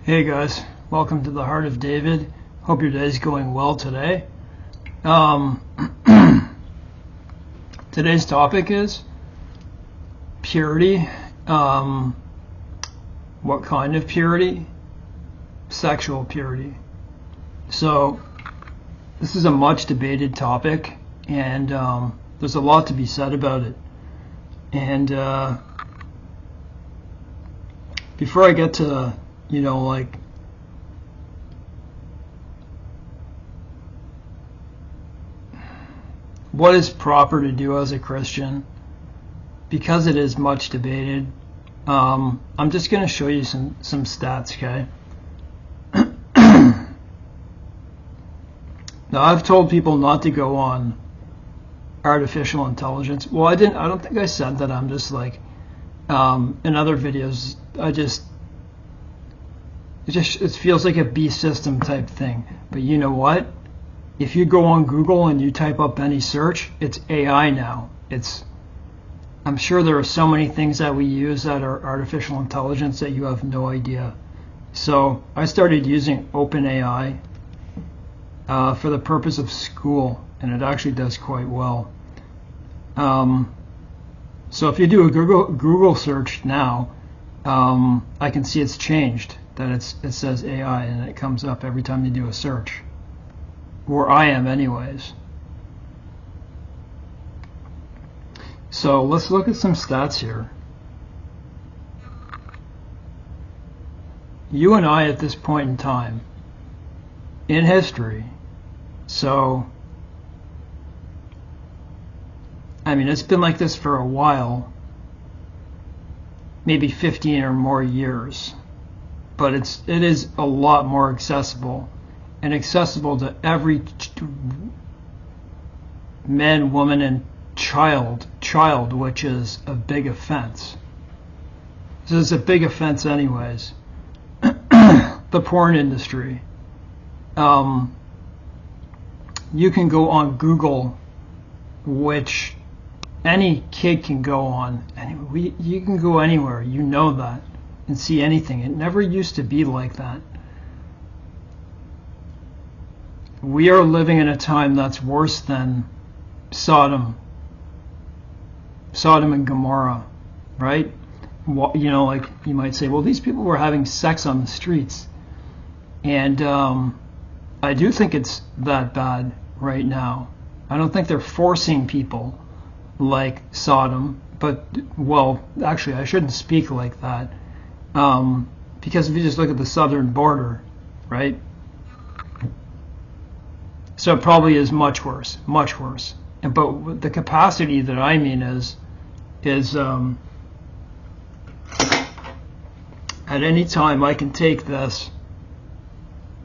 Hey guys, welcome to the Heart of David. Hope your day is going well today. Today's topic is purity. What kind of purity? Sexual purity. So this is a much debated topic, and there's a lot to be said about it. And before I get to what is proper to do as a Christian, because it is much debated, I'm just going to show you some stats, okay? Now, I've told people not to go on artificial intelligence. Well, I don't think I said that. I'm just like, in other videos, it feels like a beast system type thing. But you know what? If you go on Google and you type up any search, it's AI now. I'm sure there are so many things that we use that are artificial intelligence that you have no idea. So I started using OpenAI for the purpose of school, and it actually does quite well. So if you do a Google search now, I can see it's changed, that it says AI, and it comes up every time you do a search. Where I am anyways. So let's look at some stats here. You and I at this point in time in history, so I mean, it's been like this for a while, maybe 15 or more years, but it is a lot more accessible, and accessible to every man, woman, and child, which is a big offense. So it's a big offense anyways. The porn industry. You can go on Google, which any kid can go on. You can go anywhere, you know that, and see anything. It never used to be like that. We are living in a time that's worse than Sodom and Gomorrah, right? Like you might say, well, these people were having sex on the streets. And I do think it's that bad right now. I don't think they're forcing people like Sodom, but, well, actually, I shouldn't speak like that. Because if you just look at the southern border, right? So it probably is much worse. But the capacity that I mean is at any time I can take this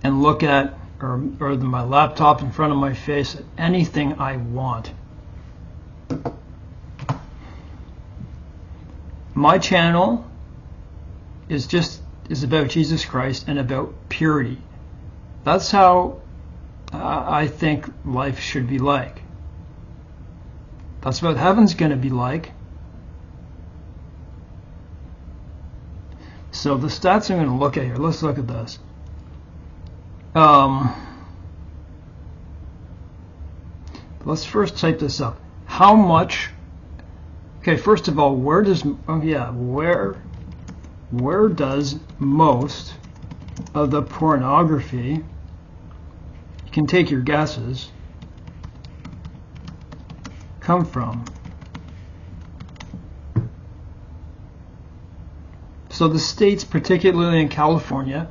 and look at, or my laptop in front of my face, at anything I want. My channel is about Jesus Christ and about purity. That's how I think life should be like. That's what heaven's going to be like. So the stats I'm going to look at here, let's look at this. Let's first type this up. How much? Okay, first of all, where does most of the pornography, you can take your guesses, come from? So the states, particularly in California,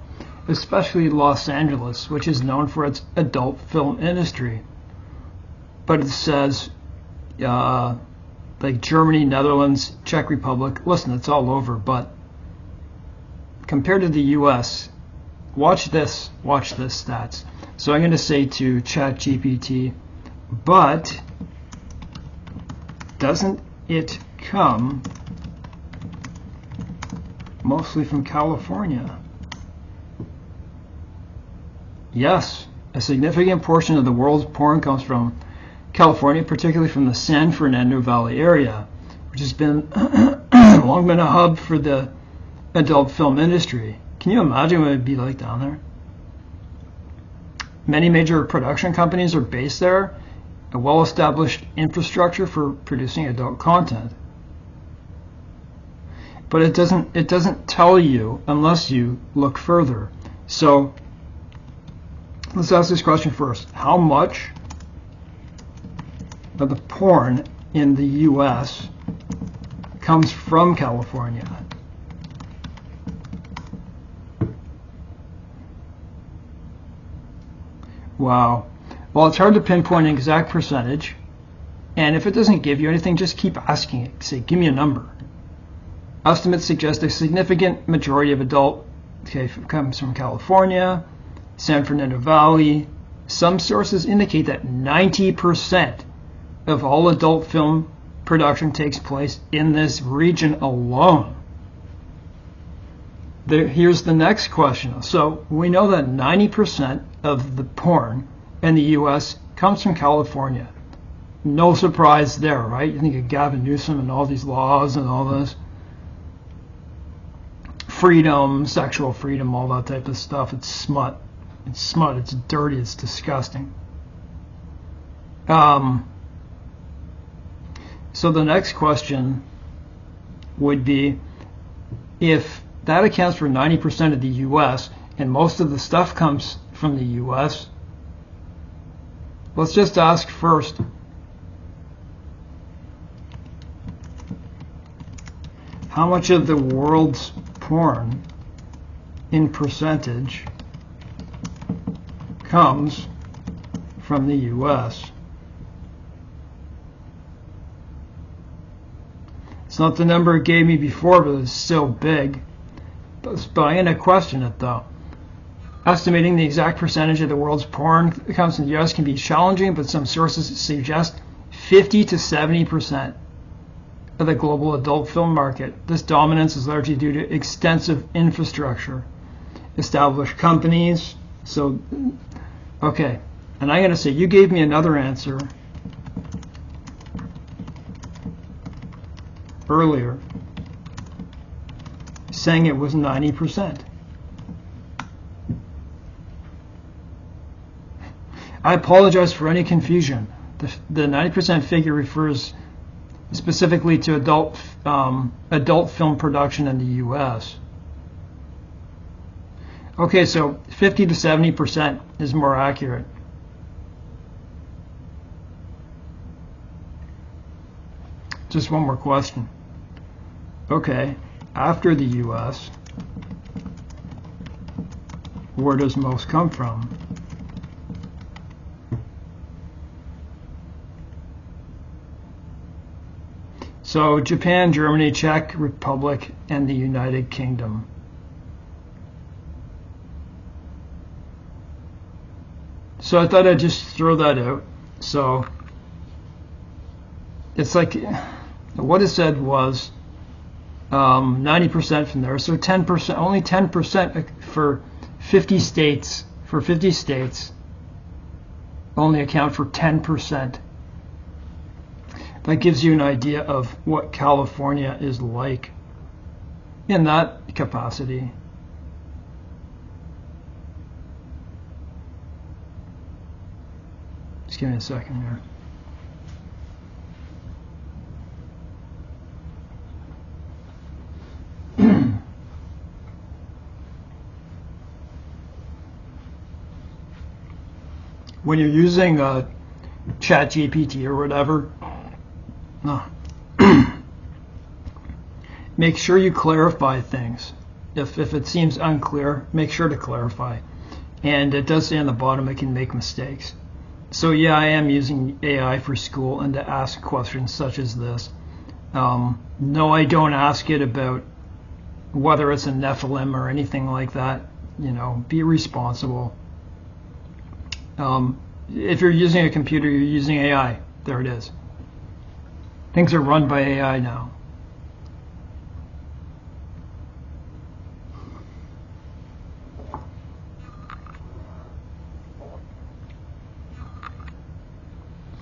especially Los Angeles, which is known for its adult film industry. But it says like Germany, Netherlands, Czech Republic. Listen, it's all over, but compared to the US, watch this stats. So I'm going to say to ChatGPT, but doesn't it come mostly from California? Yes, a significant portion of the world's porn comes from California, particularly from the San Fernando Valley area, which has been long been a hub for the adult film industry. Can you imagine what it would be like down there? Many major production companies are based there, a well-established infrastructure for producing adult content. But it doesn't tell you unless you look further. So let's ask this question first. How much of the porn in the US comes from California? Wow. Well, it's hard to pinpoint an exact percentage, and if it doesn't give you anything, just keep asking it. Say, give me a number. Estimates suggest a significant majority of adult comes from California, San Fernando Valley. Some sources indicate that 90% of all adult film production takes place in this region alone. Here's the next question. So we know that 90% of the porn in the U.S. comes from California. No surprise there, right? You think of Gavin Newsom and all these laws and all this. Freedom, sexual freedom, all that type of stuff. It's smut. It's smut. It's dirty. It's disgusting. So the next question would be, if that accounts for 90% of the U.S. and most of the stuff comes from the U.S., let's just ask first, how much of the world's porn in percentage comes from the U.S.? It's not the number it gave me before, but it's still big. But I'm going to question it, though. Estimating the exact percentage of the world's porn that comes from the U.S. can be challenging, but some sources suggest 50 to 70% of the global adult film market. This dominance is largely due to extensive infrastructure, established companies. So, okay, and I'm going to say you gave me another answer earlier, saying it was 90%. I apologize for any confusion. The 90% figure refers specifically to adult film production in the U.S. Okay, so 50 to 70% is more accurate. Just one more question. Okay, after the U.S., where does most come from? So Japan, Germany, Czech Republic, and the United Kingdom. So I thought I'd just throw that out. So it's like what it said was 90% from there. So 10%, only 10% for 50 states. For 50 states, only account for 10%. That gives you an idea of what California is like in that capacity. Just give me a second here. When you're using ChatGPT or whatever, make sure you clarify things. If it seems unclear, make sure to clarify. And it does say on the bottom it can make mistakes. So yeah, I am using AI for school and to ask questions such as this. No, I don't ask it about whether it's a Nephilim or anything like that. You know, be responsible. If you're using a computer, you're using AI. There it is. Things are run by AI now.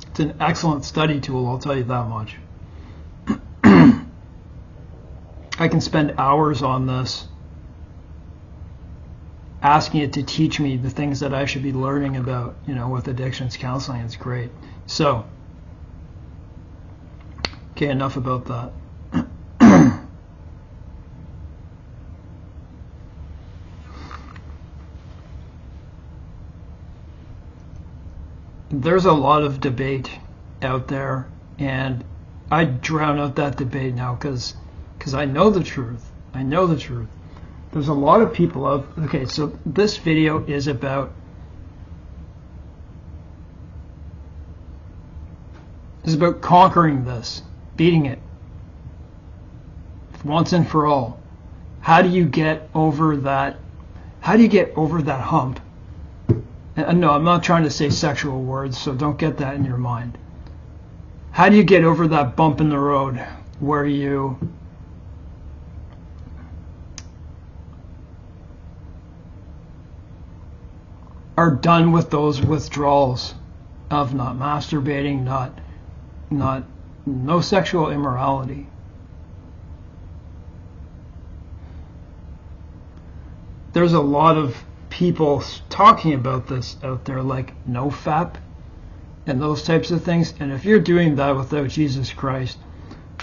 It's an excellent study tool, I'll tell you that much. I can spend hours on this asking it to teach me the things that I should be learning about, with addictions counseling. It's great. So, okay, enough about that. There's a lot of debate out there, and I drown out that debate now because I know the truth. I know the truth. There's a lot of people okay, so this video is about conquering this, beating it once and for all. How do you get over that? How do you get over that hump? And no, I'm not trying to say sexual words, so don't get that in your mind. How do you get over that bump in the road where you are done with those withdrawals of not masturbating, no sexual immorality? There's a lot of people talking about this out there, like NOFAP and those types of things. And if you're doing that without Jesus Christ,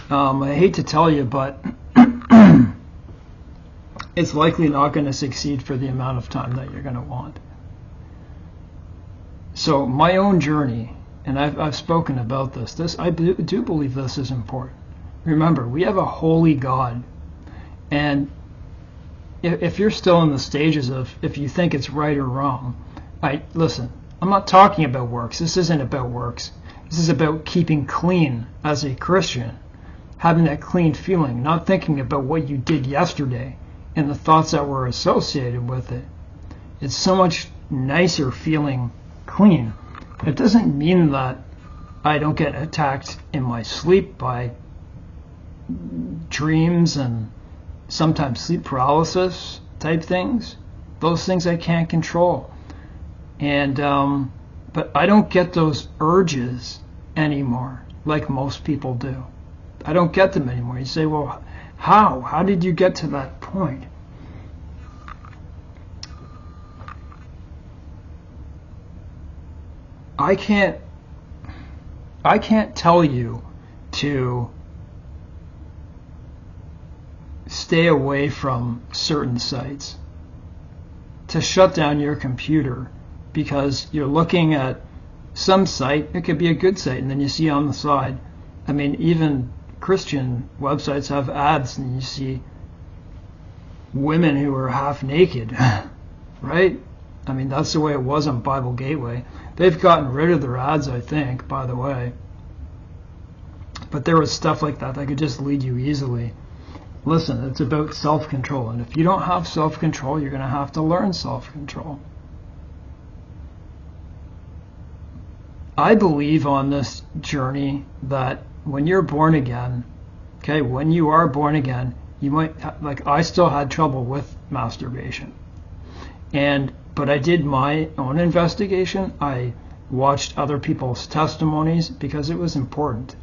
I hate to tell you, but it's likely not going to succeed for the amount of time that you're going to want. So my own journey, and I've spoken about this, I do believe this is important. Remember, we have a holy God, and if you're still in the stages of if you think it's right or wrong, listen, I'm not talking about works. This isn't about works. This is about keeping clean as a Christian, having that clean feeling, not thinking about what you did yesterday and the thoughts that were associated with it. It's so much nicer feeling clean. It doesn't mean that I don't get attacked in my sleep by dreams and sometimes sleep paralysis type things. Those things I can't control. And but I don't get those urges anymore like most people do. I don't get them anymore. You say, well, how did you get to that point? I can't tell you to stay away from certain sites, to shut down your computer because you're looking at some site. It could be a good site, and then you see on the side, I mean, even Christian websites have ads, and you see women who are half naked, right? I mean, that's the way it was on Bible Gateway. They've gotten rid of their ads, I think, by the way. But there was stuff like that could just lead you easily. Listen, it's about self-control. And if you don't have self-control, you're going to have to learn self-control. I believe on this journey that when you're born again, okay, when you are born again, you might, like I still had trouble with masturbation. But I did my own investigation. I watched other people's testimonies because it was important.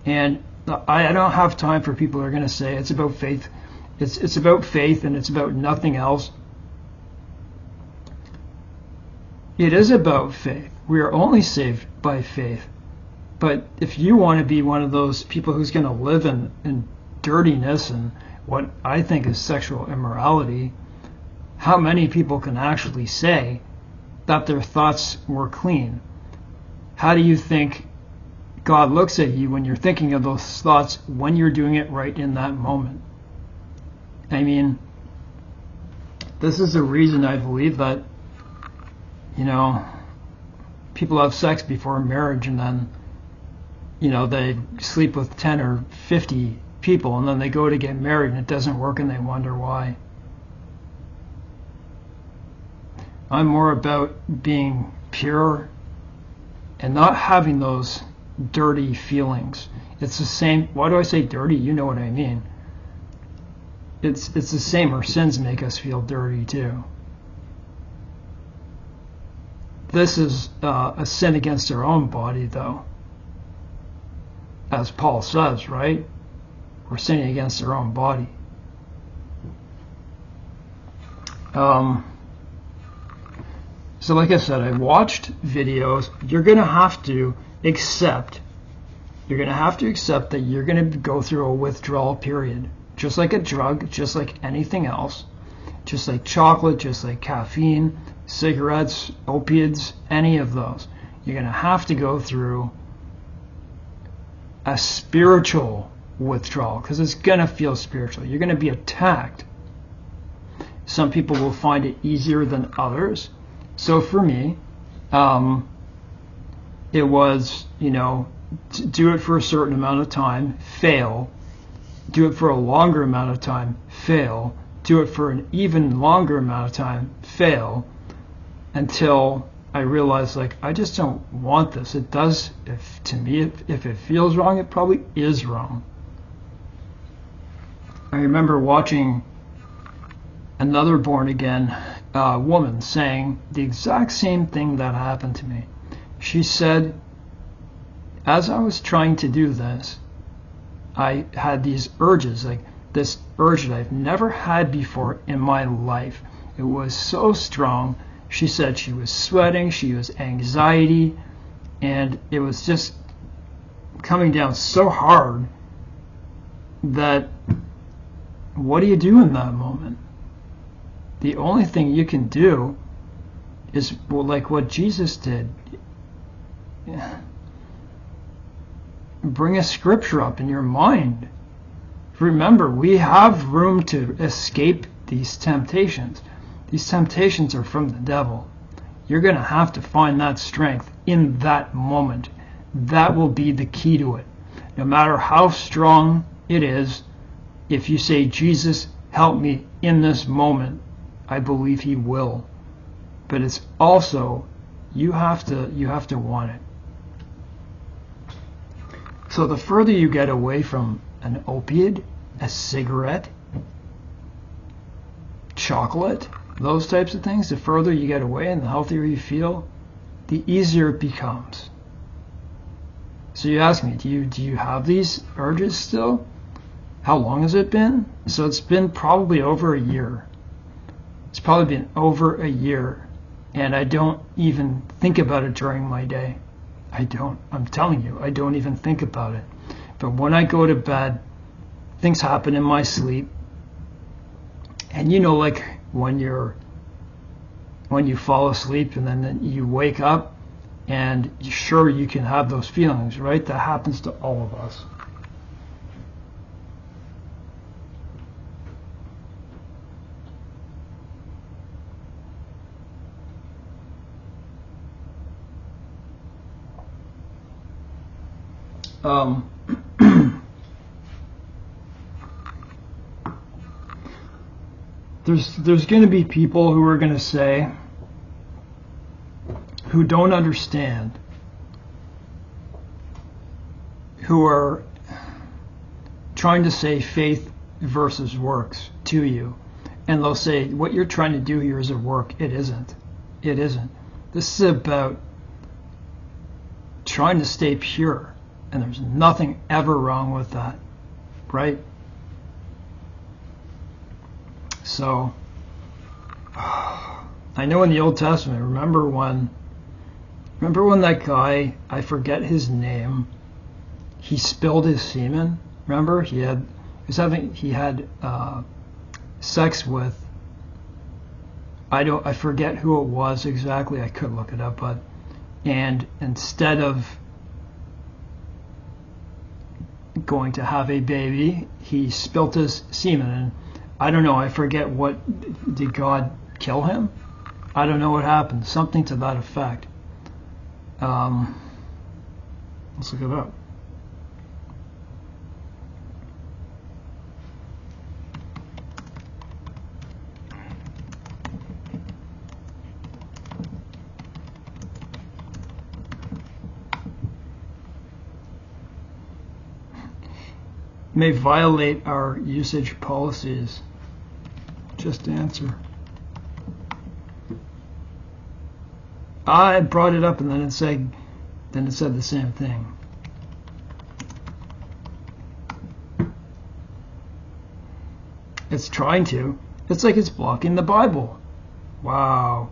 And I don't have time for people who are going to say it's about faith. It's about faith and it's about nothing else. It is about faith. We are only saved by faith. But if you want to be one of those people who's going to live in dirtiness and what I think is sexual immorality, how many people can actually say that their thoughts were clean? How do you think God looks at you when you're thinking of those thoughts when you're doing it right in that moment? I mean, this is the reason I believe that, people have sex before marriage and then, they sleep with 10 or 50 people and then they go to get married and it doesn't work and they wonder why. I'm more about being pure and not having those dirty feelings. It's the same. Why do I say dirty? You know what I mean. It's the same. Our sins make us feel dirty too. This is a sin against our own body, though. As Paul says, right? We're sinning against our own body. So like I said, I watched videos. You're going to have to accept that you're going to go through a withdrawal period. Just like a drug, just like anything else, just like chocolate, just like caffeine, cigarettes, opiates, any of those. You're going to have to go through a spiritual withdrawal because it's going to feel spiritual. You're going to be attacked. Some people will find it easier than others. So for me, it was, do it for a certain amount of time, fail. Do it for a longer amount of time, fail. Do it for an even longer amount of time, fail. Until I realized, I just don't want this. It does, if it feels wrong, it probably is wrong. I remember watching another born-again woman saying the exact same thing that happened to me. She said, as I was trying to do this, I had these urges, this urge that I've never had before in my life. It was so strong. She said she was sweating, she was anxiety, and it was just coming down so hard that what do you do in that moment? The only thing you can do is like what Jesus did. Bring a scripture up in your mind. Remember, we have room to escape these temptations. These temptations are from the devil. You're going to have to find that strength in that moment. That will be the key to it. No matter how strong it is, if you say, Jesus, help me in this moment, I believe he will. But it's also, you have to want it. So the further you get away from an opiate, a cigarette, chocolate, those types of things, the further you get away and the healthier you feel, the easier it becomes. So you ask me, do you have these urges still? How long has it been? So it's been probably over a year. It's probably been over a year, and I don't even think about it during my day. I don't. I'm telling you, I don't even think about it. But when I go to bed, things happen in my sleep. And like when you fall asleep and then you wake up, and sure, you can have those feelings, right? That happens to all of us. There's going to be people who are going to say, who don't understand, who are trying to say faith versus works to you, and they'll say, what you're trying to do here is a work. It isn't. It isn't. This is about trying to stay pure. And there's nothing ever wrong with that, right? So, I know in the Old Testament, remember when that guy, I forget his name, he spilled his semen. Remember, he had sex with, I forget who it was exactly. I could look it up, and instead of going to have a baby, he spilt his semen, and I don't know, I forget did God kill him? I don't know what happened, something to that effect. Let's look it up. May violate our usage policies. Just answer. I brought it up and then it said the same thing. It's trying to. It's like it's blocking the Bible. Wow.